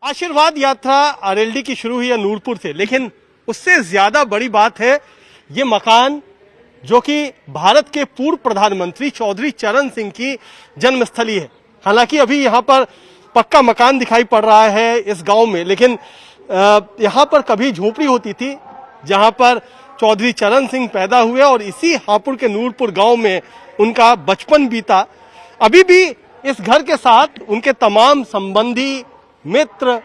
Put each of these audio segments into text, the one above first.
आशीर्वाद यात्रा आरएलडी की शुरू हुई है नूरपुर से, लेकिन उससे ज्यादा बड़ी बात है ये मकान जो कि भारत के पूर्व प्रधानमंत्री चौधरी चरण सिंह की जन्मस्थली है। हालांकि अभी यहाँ पर पक्का मकान दिखाई पड़ रहा है इस गांव में, लेकिन यहाँ पर कभी झोपड़ी होती थी जहाँ पर चौधरी चरण सिंह पैदा हुए और इसी हापुड़ के नूरपुर गांव में उनका बचपन बीता। अभी भी इस घर के साथ उनके तमाम संबंधी, मित्र,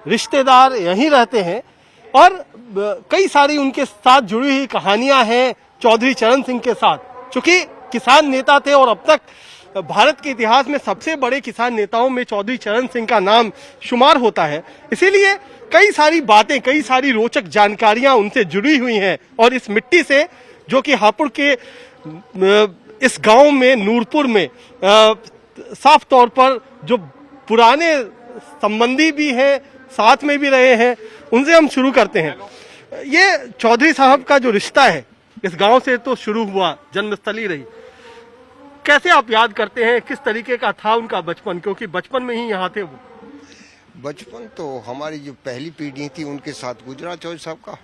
रिश्तेदार यहीं रहते हैं और कई सारी उनके साथ जुड़ी हुई कहानियां हैं चौधरी चरण सिंह के साथ। चूंकि किसान नेता थे और अब तक भारत के इतिहास में सबसे बड़े किसान नेताओं में चौधरी चरण सिंह का नाम शुमार होता है, इसीलिए कई सारी बातें, कई सारी रोचक जानकारियां उनसे जुड़ी हुई हैं। और इस मिट्टी से जो कि हापुड़ के इस गांव में, नूरपुर में साफ तौर पर जो पुराने संबंधी भी हैं, साथ में भी रहे हैं, उनसे हम शुरू करते हैं। ये चौधरी साहब का जो रिश्ता है इस गांव से तो शुरू हुआ, जन्मस्थली रही, कैसे आप याद करते हैं, किस तरीके का था उनका बचपन, क्योंकि बचपन में ही यहाँ थे वो? बचपन तो हमारी जो पहली पीढ़ी थी उनके साथ गुजरा चौधरी साहब का।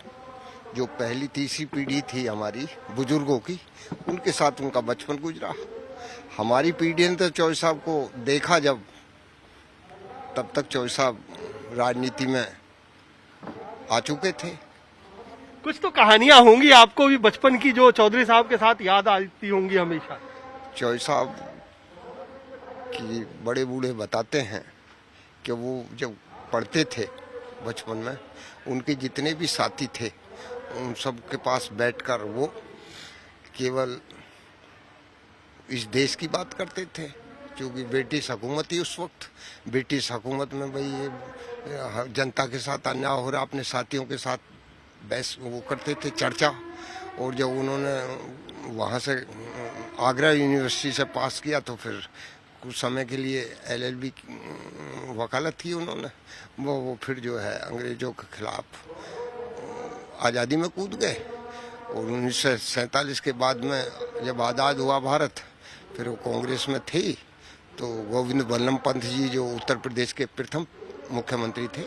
जो पहली तीसरी पीढ़ी थी हमारी बुजुर्गों की, उनके साथ उनका बचपन गुजरा। हमारी पीढ़ी ने तो चौधरी साहब को देखा जब, तब तक चौधरी साहब राजनीति में आ चुके थे। कुछ तो कहानियां होंगी आपको भी बचपन की जो चौधरी साहब के साथ याद आती होंगी हमेशा। चौधरी साहब की बड़े बूढ़े बताते हैं कि वो जब पढ़ते थे बचपन में, उनके जितने भी साथी थे उन सब के पास बैठकर वो केवल इस देश की बात करते थे, क्योंकि ब्रिटिश हुकूमत थी उस वक्त। ब्रिटिश हुकूमत में भाई ये जनता के साथ अन्याय हो रहा, अपने साथियों के साथ बहस वो करते थे, चर्चा। और जब उन्होंने वहाँ से आगरा यूनिवर्सिटी से पास किया तो फिर कुछ समय के लिए एलएलबी वकालत की उन्होंने। वो फिर जो है अंग्रेजों के खिलाफ आज़ादी में कूद गए। और 1947 के बाद में जब आज़ाद हुआ भारत, फिर वो कांग्रेस में थी, तो गोविंद बल्लभ पंत जी जो उत्तर प्रदेश के प्रथम मुख्यमंत्री थे,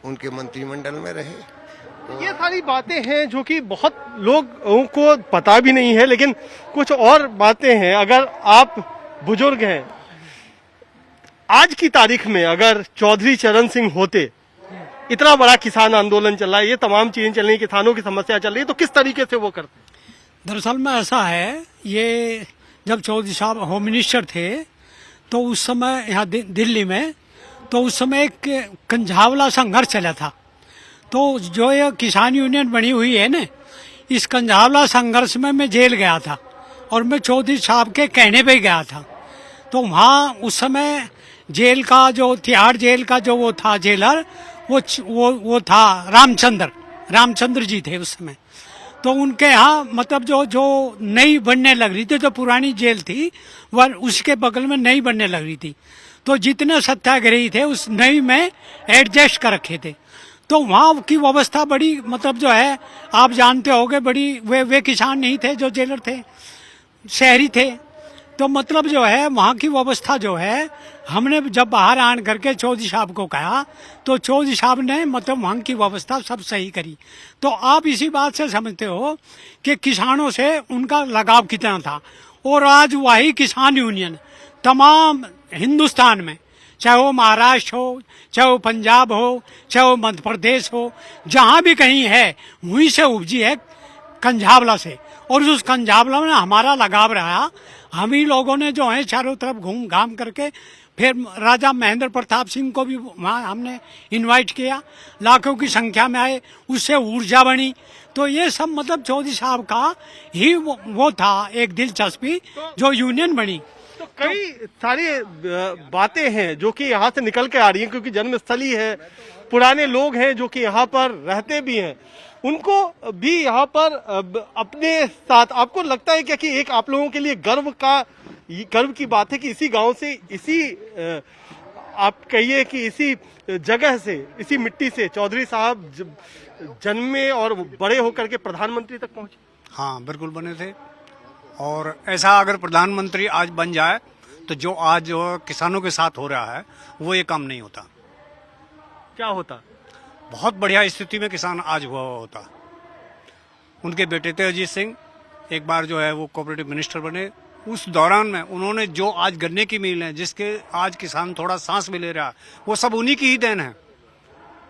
उनके मंत्रिमंडल में रहे। ये सारी बातें हैं जो कि बहुत लोगों को पता भी नहीं है, लेकिन कुछ और बातें हैं। अगर आप बुजुर्ग हैं, आज की तारीख में अगर चौधरी चरण सिंह होते, इतना बड़ा किसान आंदोलन चल रहा है, ये तमाम चीजें चल रही, किसानों की समस्या चल रही है, तो किस तरीके से वो करते? दरअसल में ऐसा है, ये जब चौधरी साहब होम मिनिस्टर थे तो उस समय यहाँ दिल्ली में, तो उस समय एक कंझावला संघर्ष चला था। तो जो ये किसान यूनियन बनी हुई है ना, इस कंझावला संघर्ष में मैं जेल गया था और मैं चौधरी साहब के कहने पे गया था। तो वहाँ उस समय जेल का जो तिहाड़ जेल का जो वो था जेलर, वो था रामचंद्र जी थे उस समय। तो उनके यहाँ मतलब जो नई बनने लग रही थी, जो पुरानी जेल थी वह उसके बगल में नई बनने लग रही थी, तो जितने सत्याग्रही थे उस नई में एडजस्ट कर रखे थे। तो वहाँ की व्यवस्था बड़ी, मतलब जो है आप जानते होंगे, बड़ी वे किसान नहीं थे जो जेलर थे, शहरी थे। तो मतलब जो है वहाँ की व्यवस्था जो है, हमने जब बाहर आन करके चौधरी साहब को कहा तो चौधरी साहब ने मतलब वहाँ की व्यवस्था सब सही करी। तो आप इसी बात से समझते हो कि किसानों से उनका लगाव कितना था। और आज वही किसान यूनियन तमाम हिंदुस्तान में, चाहे वो महाराष्ट्र हो, चाहे वो पंजाब हो, चाहे वो मध्य प्रदेश हो, जहाँ भी कहीं है, वहीं से उपजी है, कंझावला से। और उस कंझावला में हमारा लगाव रहा। हम ही लोगों ने जो है चारों तरफ घूम घाम करके, फिर राजा महेंद्र प्रताप सिंह को भी वहाँ हमने इनवाइट किया, लाखों की संख्या में आए, उससे ऊर्जा बनी। तो ये सब मतलब चौधरी साहब का ही वो था एक दिलचस्पी जो यूनियन बनी। तो कई सारी बातें हैं जो कि यहाँ से निकल के आ रही हैं, क्योंकि जन्मस्थली है, पुराने लोग हैं जो कि यहाँ पर रहते भी हैं, उनको भी यहाँ पर अपने साथ। आपको लगता है क्या कि एक आप लोगों के लिए गर्व की बात है कि इसी गांव से, इसी आप कहिए कि इसी जगह से, इसी मिट्टी से चौधरी साहब जन्मे और बड़े होकर के प्रधानमंत्री तक पहुंचे? हाँ, बिल्कुल बने थे। और ऐसा अगर प्रधानमंत्री आज बन जाए तो जो आज जो किसानों के साथ हो रहा है वो ये काम नहीं होता। क्या होता? बहुत बढ़िया स्थिति में किसान आज हुआ होता। उनके बेटे थे अजीत सिंह, एक बार जो है वो कोऑपरेटिव मिनिस्टर बने। उस दौरान में उन्होंने जो आज गन्ने की मिल है, जिसके आज किसान थोड़ा सांस भी ले रहा, वो सब उन्हीं की ही देन है।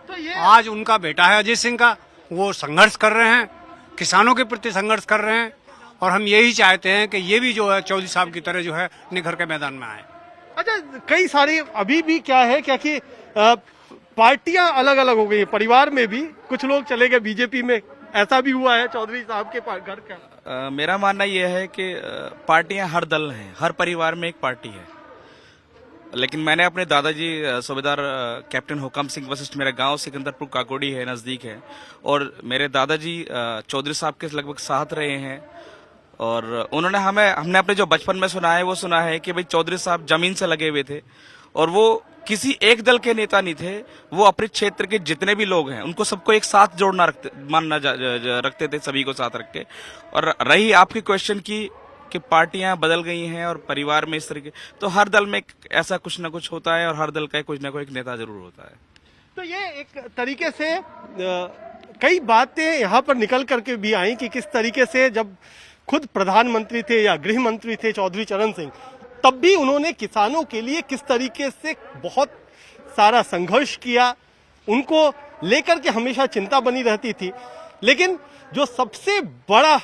तो ये आज उनका बेटा है अजीत सिंह का, वो संघर्ष कर रहे हैं, किसानों के प्रति संघर्ष कर रहे हैं, और हम यही चाहते हैं कि ये भी जो है चौधरी साहब की तरह जो है निखर के मैदान में आए। अच्छा, कई सारी अभी भी क्या है क्या कि पार्टियां अलग अलग हो गई हैं, परिवार में भी कुछ लोग चले गए बीजेपी में, ऐसा भी हुआ है चौधरी साहब के घर का। मेरा मानना यह है कि पार्टियां हर दल हैं, हर परिवार में एक पार्टी है। लेकिन मैंने अपने दादाजी सूबेदार कैप्टन हुकम सिंह वशिष्ठ, मेरा गांव सिकंदरपुर काकोड़ी है, नजदीक है, और मेरे दादाजी चौधरी साहब के लगभग साथ रहे हैं। और उन्होंने हमने अपने जो बचपन में सुना है वो सुना है कि भाई चौधरी साहब जमीन से लगे हुए थे, और वो किसी एक दल के नेता नहीं थे, वो अपने क्षेत्र के जितने भी लोग हैं उनको सबको एक साथ जोड़ना रखते थे, सभी को साथ रख के। और रही आपकी क्वेश्चन की कि पार्टियां बदल गई हैं और परिवार में इस तरीके, तो हर दल में ऐसा कुछ ना कुछ होता है और हर दल का कुछ ना कोई एक नेता जरूर होता है। तो ये एक तरीके से कई बातें यहाँ पर निकल करके भी आई कि किस तरीके से जब खुद प्रधानमंत्री थे या गृह मंत्री थे चौधरी चरण सिंह, तब भी उन्होंने किसानों के लिए किस तरीके से बहुत सारा संघर्ष किया, उनको लेकर के हमेशा चिंता बनी रहती थी। लेकिन जो सबसे बड़ा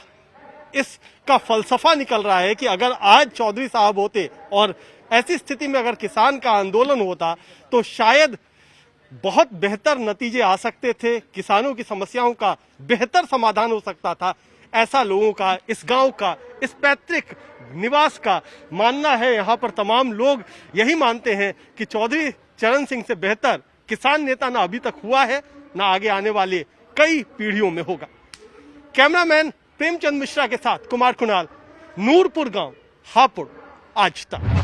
इसका फलसफा निकल रहा है कि अगर आज चौधरी साहब होते और ऐसी स्थिति में अगर किसान का आंदोलन होता तो शायद बहुत बेहतर नतीजे आ सकते थे, किसानों की समस्याओं का बेहतर समाधान हो सकता था। ऐसा लोगों का, इस गांव का, इस पैतृक निवास का मानना है। यहाँ पर तमाम लोग यही मानते हैं कि चौधरी चरण सिंह से बेहतर किसान नेता ना अभी तक हुआ है, ना आगे आने वाले कई पीढ़ियों में होगा। कैमरामैन प्रेमचंद मिश्रा के साथ कुमार कुणाल, नूरपुर गांव, हापुड़, आज तक।